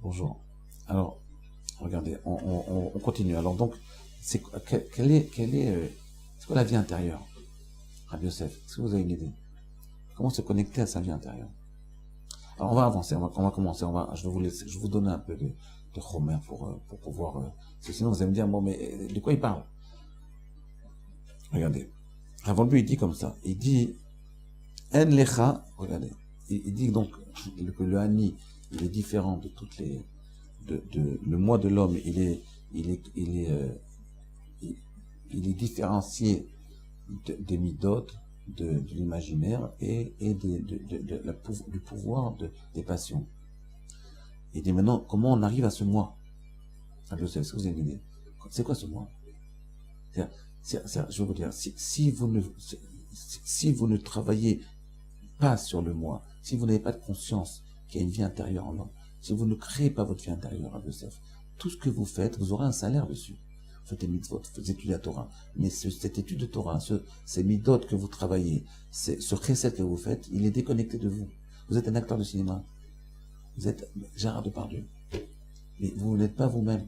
Bonjour. Alors, regardez, on continue. Alors donc, c'est quoi la vie intérieure, Rabbi Yosef? Est-ce que vous avez une idée? Comment se connecter à sa vie intérieure? Alors on va avancer, on va commencer, je vais vous donner un peu de Homer pour pouvoir, parce que sinon vous allez me dire, bon, mais de quoi il parle? Regardez. Avant lui, il dit comme ça. Il dit, En lecha, regardez. Il dit donc que le Hani, il est différent de toutes les, le moi de l'homme, il est différencié des midot, de l'imaginaire et du pouvoir des passions. Il dit maintenant, comment on arrive à ce moi? Est-ce que vous avez une idée? C'est quoi ce moi? Je veux vous dire, si vous ne travaillez pas sur le moi, si vous n'avez pas de conscience qu'il y a une vie intérieure en l'homme, si vous ne créez pas votre vie intérieure, Yosef, tout ce que vous faites, vous aurez un salaire dessus. Vous faites des mitzvot, vous étudiez la Torah. Mais cette étude de Torah, ces midot que vous travaillez, ce chesed que vous faites, il est déconnecté de vous. Vous êtes un acteur de cinéma. Vous êtes Gérard Depardieu. Mais vous n'êtes pas vous-même.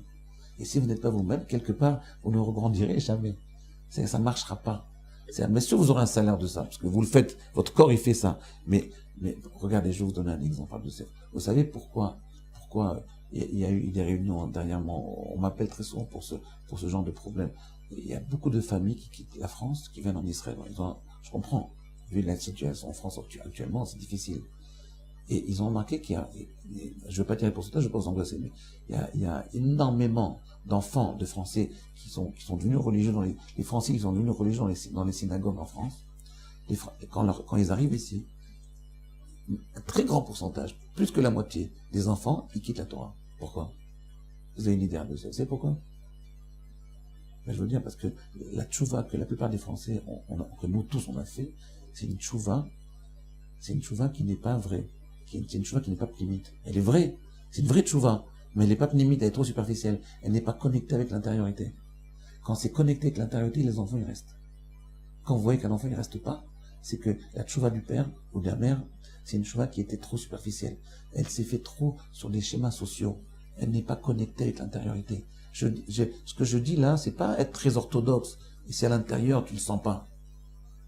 Et si vous n'êtes pas vous-même, quelque part, vous ne rebondirez jamais. Ça ne marchera pas. Mais sûr, vous aurez un salaire de ça, parce que vous le faites, votre corps, il fait ça. Mais regardez, je vais vous donner un exemple. Vous savez pourquoi il y a eu des réunions dernièrement, on m'appelle très souvent pour ce genre de problème. Il y a beaucoup de familles qui quittent la France, qui viennent en Israël. Je comprends, vu la situation en France actuellement, c'est difficile. Et ils ont remarqué qu'il y a, je ne veux pas dire les pourcentages, je ne veux pas vous angoisser, mais il y a énormément d'enfants de Français qui sont devenus religieux les Français qui sont devenus religieux dans les synagogues en France. Quand ils arrivent ici, un très grand pourcentage, plus que la moitié des enfants, ils quittent la Torah. Pourquoi? Vous avez une idée de ça? Vous savez pourquoi? Je veux dire parce que la tchouva que la plupart des Français, que nous tous on a fait, c'est une tchouva qui n'est pas vraie. C'est une tchouva qui n'est pas pnimite. Elle est vraie. C'est une vraie tchouva. Mais elle n'est pas pnimite, elle est trop superficielle. Elle n'est pas connectée avec l'intériorité. Quand c'est connecté avec l'intériorité, les enfants, ils restent. Quand vous voyez qu'un enfant, il ne reste pas, c'est que la tchouva du père ou de la mère, c'est une tchouva qui était trop superficielle. Elle s'est fait trop sur des schémas sociaux. Elle n'est pas connectée avec l'intériorité. Ce que je dis là, c'est pas être très orthodoxe. Et si à l'intérieur, tu le sens pas.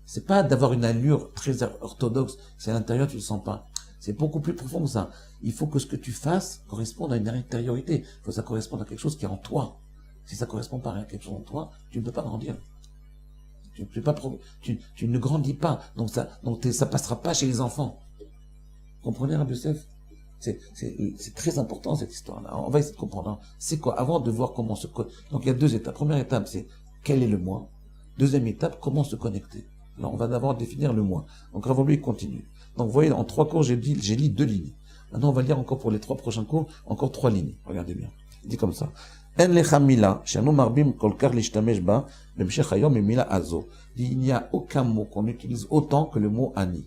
C'est pas d'avoir une allure très orthodoxe. Si à l'intérieur, tu le sens pas. C'est beaucoup plus profond que ça. Il faut que ce que tu fasses corresponde à une intériorité. Il faut que ça corresponde à quelque chose qui est en toi. Si ça correspond pas à quelque chose en toi, tu ne peux pas grandir. Tu ne grandis pas. Donc ça passera pas chez les enfants. Vous comprenez, Rabbi Yosef? C'est très important cette histoire-là. On va essayer de comprendre. C'est quoi? Avant de voir comment se connecter. Donc il y a deux étapes. Première étape, c'est quel est le moi. Deuxième étape, comment se connecter. Alors on va d'abord définir le moi. Donc avant lui, il continue. Donc vous voyez, en 3 cours, j'ai lu 2 lignes. Maintenant on va lire encore pour les 3 prochains cours, encore 3 lignes. Regardez bien. Il dit comme ça. En lecha mila, shanu marbim kolkar lishtamesh ba, b'mshech hayom mila azo. Il n'y a aucun mot qu'on utilise autant que le mot ani.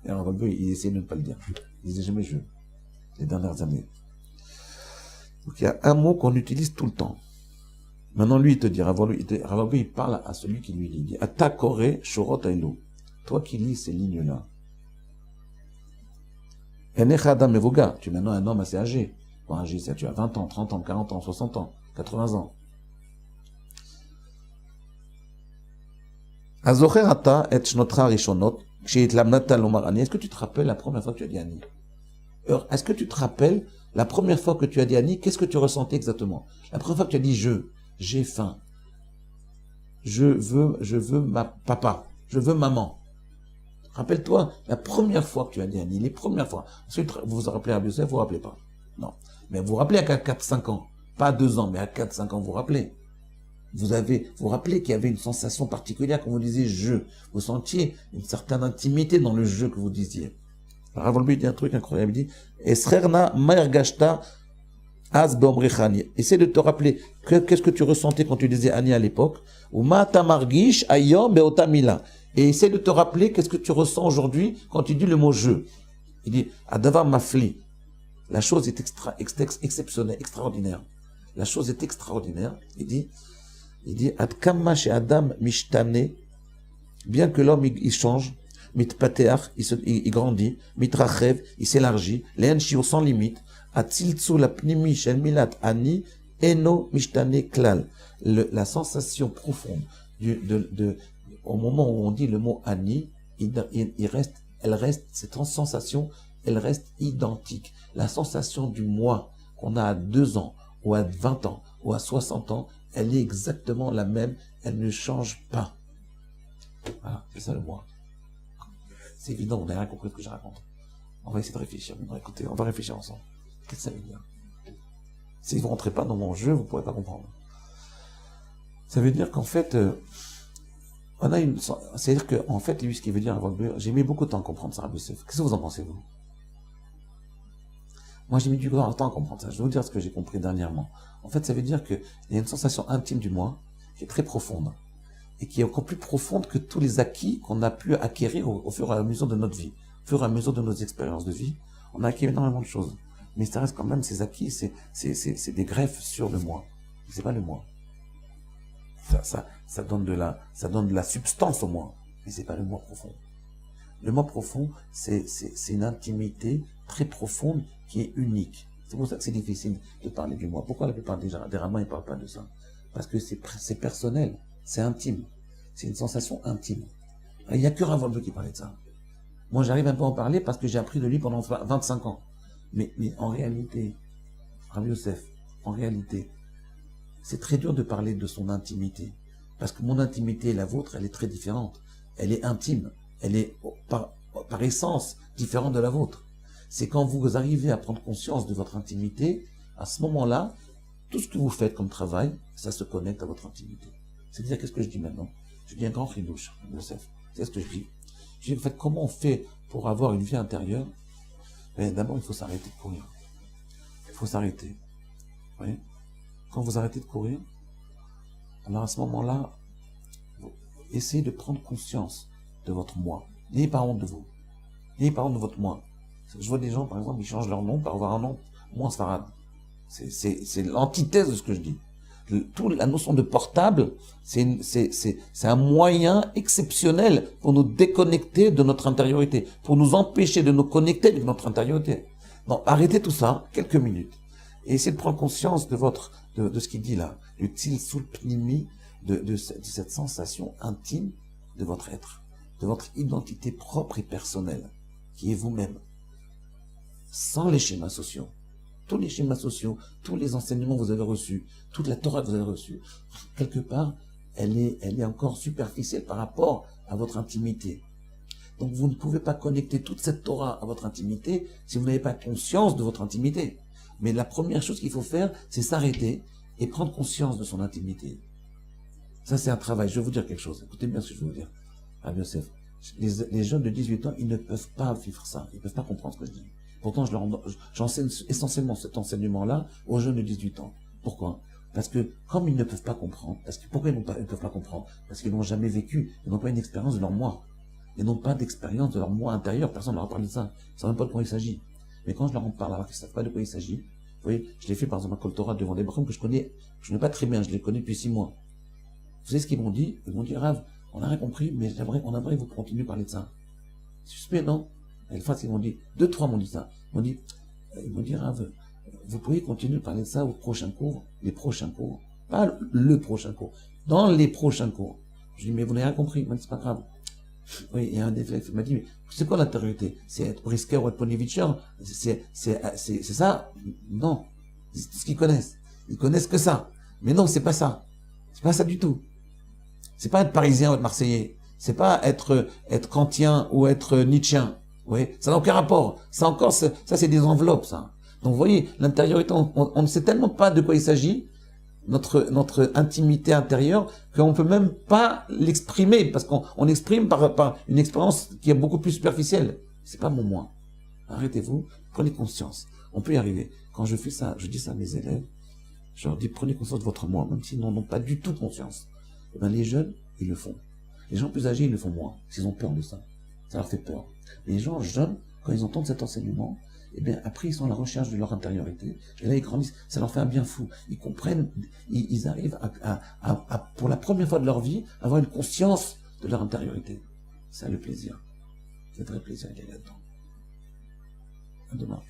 Et alors il essaie de ne pas le dire. Il disait jamais je. Les dernières années. Donc il y a un mot qu'on utilise tout le temps. Maintenant lui il te dit, avant lui il parle à celui qui lui dit, il dit Atakore shorot ailo. Toi qui lis ces lignes-là. Enecha adam mevoga. Tu es maintenant un homme assez âgé. Bon, âgé, ça, tu as 20 ans, 30 ans, 40 ans, 60 ans, 80 ans. Azocher ata et shnotra rishonot. Est-ce que tu te rappelles la première fois que tu as dit Ani? Est-ce que tu te rappelles la première fois que tu as dit Ani, qu'est-ce que tu ressentais exactement? La première fois que tu as dit j'ai faim. Je veux papa. Je veux maman. Rappelle-toi, la première fois que tu as dit Ani, les premières fois. Ensuite, vous vous rappelez à Rabbi Yosef, vous vous rappelez pas. Non. Mais vous vous rappelez à 4-5 ans. Pas à 2 ans, mais à 4-5 ans, vous vous rappelez. Vous vous rappelez qu'il y avait une sensation particulière quand vous disiez je. Vous sentiez une certaine intimité dans le je que vous disiez. Alors avant lui, il dit un truc incroyable. Il dit, Esrerna maergashta az beomrechani. Essaie de te rappeler qu'est-ce que tu ressentais quand tu disais Ani à l'époque. Ou ma tamargish ayom beotamila. Et essaie de te rappeler qu'est-ce que tu ressens aujourd'hui quand tu dis le mot je. Il dit, Adavar mafli. La chose est exceptionnelle, extraordinaire. La chose est extraordinaire. Il dit, Ad kamma she adam mishtane. Bien que l'homme il change. mitpateach, il grandit, mitrachev, il s'élargit, l'en shiur sans limite, atziltzul apnimi shel milat ani, eno mishtane klal. La sensation profonde au moment où on dit le mot ani, cette sensation, elle reste identique. La sensation du moi qu'on a à 2 ans, ou à 20 ans, ou à 60 ans, elle est exactement la même, elle ne change pas. Voilà, c'est ça le moi. C'est évident, vous n'avez rien compris de ce que je raconte. On va essayer de réfléchir. Écoutez, on va réfléchir ensemble. Qu'est-ce que ça veut dire? Si vous ne rentrez pas dans mon jeu, vous ne pourrez pas comprendre. Ça veut dire qu'en fait, c'est-à-dire qu'en fait, lui, ce qu'il veut dire, j'ai mis beaucoup de temps à comprendre ça, Youssef. Qu'est-ce que vous en pensez, vous? Moi, j'ai mis du temps à comprendre ça. Je vais vous dire ce que j'ai compris dernièrement. En fait, ça veut dire qu'il y a une sensation intime du moi qui est très profonde et qui est encore plus profonde que tous les acquis qu'on a pu acquérir au fur et à mesure de notre vie, au fur et à mesure de nos expériences de vie. On a acquis énormément de choses. Mais ça reste quand même, ces acquis, c'est des greffes sur le moi. C'est pas le moi. Ça donne de la substance au moi, mais c'est pas le moi profond. Le moi profond, c'est une intimité très profonde qui est unique. C'est pour ça que c'est difficile de parler du moi. Pourquoi la plupart des ramans ne parlent pas de ça? Parce que c'est personnel, c'est intime, c'est une sensation intime. Il n'y a que Rav Wolbe qui parlait de ça. Moi, j'arrive un peu à en parler parce que j'ai appris de lui pendant 25 ans. Mais en réalité, Rav Yosef, en réalité, c'est très dur de parler de son intimité. Parce que mon intimité et la vôtre, elle est très différente. Elle est intime. Elle est par essence différente de la vôtre. C'est quand vous arrivez à prendre conscience de votre intimité, à ce moment-là, tout ce que vous faites comme travail, ça se connecte à votre intimité. C'est-à-dire, qu'est-ce que je dis maintenant? Je dis un grand chidouche, Youssef. C'est ce que je dis. Je dis, en fait, comment on fait pour avoir une vie intérieure? D'abord, il faut s'arrêter de courir. Il faut s'arrêter. Vous voyez? Quand vous arrêtez de courir, alors à ce moment-là, essayez de prendre conscience de votre moi. N'ayez pas honte de vous. N'ayez pas honte de votre moi. Je vois des gens, par exemple, ils changent leur nom pour avoir un nom moins sfarad. C'est l'antithèse de ce que je dis. La notion de portable, c'est un moyen exceptionnel pour nous déconnecter de notre intériorité, pour nous empêcher de nous connecter avec notre intériorité. Donc, arrêtez tout ça, quelques minutes, et essayez de prendre conscience de ce qu'il dit là, le tilsul pnimi, de cette sensation intime de votre être, de votre identité propre et personnelle, qui est vous-même, sans les schémas sociaux. Tous les schémas sociaux, tous les enseignements que vous avez reçus, toute la Torah que vous avez reçue, quelque part, elle est encore superficielle par rapport à votre intimité. Donc vous ne pouvez pas connecter toute cette Torah à votre intimité si vous n'avez pas conscience de votre intimité. Mais la première chose qu'il faut faire, c'est s'arrêter et prendre conscience de son intimité. Ça, c'est un travail. Je vais vous dire quelque chose. Écoutez bien ce que je vais vous dire. Rav Yosef, les jeunes de 18 ans, ils ne peuvent pas vivre ça. Ils ne peuvent pas comprendre ce que je dis. Pourtant, j'enseigne essentiellement cet enseignement-là aux jeunes de 18 ans. Pourquoi? Parce que, comme ils ne peuvent pas comprendre, pourquoi ils ne peuvent pas comprendre? Parce qu'ils n'ont jamais vécu, ils n'ont pas une expérience de leur moi. Ils n'ont pas d'expérience de leur moi intérieur. Personne ne leur a parlé de ça. Ils ne savent même pas de quoi il s'agit. Mais quand je leur en parle, alors qu'ils ne savent pas de quoi il s'agit, vous voyez, je l'ai fait par exemple à Kol Torah devant des brahms que je connais pas très bien, je les connais depuis 6 mois. Vous savez ce qu'ils m'ont dit? Ils m'ont dit, Rav, on n'a rien compris, mais on aimerait vous continuer à parler de ça. C'est suspect, non? Et une fois, ils m'ont dit, 2-3 m'ont dit ça. Ils m'ont dit, Rav, vous pourriez continuer de parler de ça aux prochains cours, les prochains cours. Pas le prochain cours, dans les prochains cours. Je dis, mais vous n'avez rien compris. Il m'a dit, c'est pas grave. Oui, il y a un défi. Il m'a dit, mais c'est quoi l'intériorité? C'est être brisker ou être ponivitcher? C'est ça? Non. C'est tout ce qu'ils connaissent. Ils connaissent que ça. Mais non, c'est pas ça. C'est pas ça du tout. C'est pas être parisien ou être marseillais. C'est pas être kantien ou être nietzschéen. Oui, ça n'a aucun rapport. Ça encore, ça c'est des enveloppes, ça. Donc vous voyez, l'intériorité, on ne sait tellement pas de quoi il s'agit, notre intimité intérieure, qu'on ne peut même pas l'exprimer, parce qu'on exprime par une expérience qui est beaucoup plus superficielle. C'est pas mon moi. Arrêtez-vous, prenez conscience. On peut y arriver. Quand je fais ça, je dis ça à mes élèves, je leur dis, prenez conscience de votre moi, même s'ils n'en ont pas du tout conscience. Eh bien, les jeunes, ils le font. Les gens plus âgés, ils le font moins, parce qu'ils ont peur de ça. Ça leur fait peur. Les gens jeunes, quand ils entendent cet enseignement, eh bien, après, ils sont à la recherche de leur intériorité. Et là, ils grandissent. Ça leur fait un bien fou. Ils comprennent, ils arrivent à, pour la première fois de leur vie, avoir une conscience de leur intériorité. Ça a le plaisir. C'est un vrai plaisir qu'il y a là-dedans. À demain.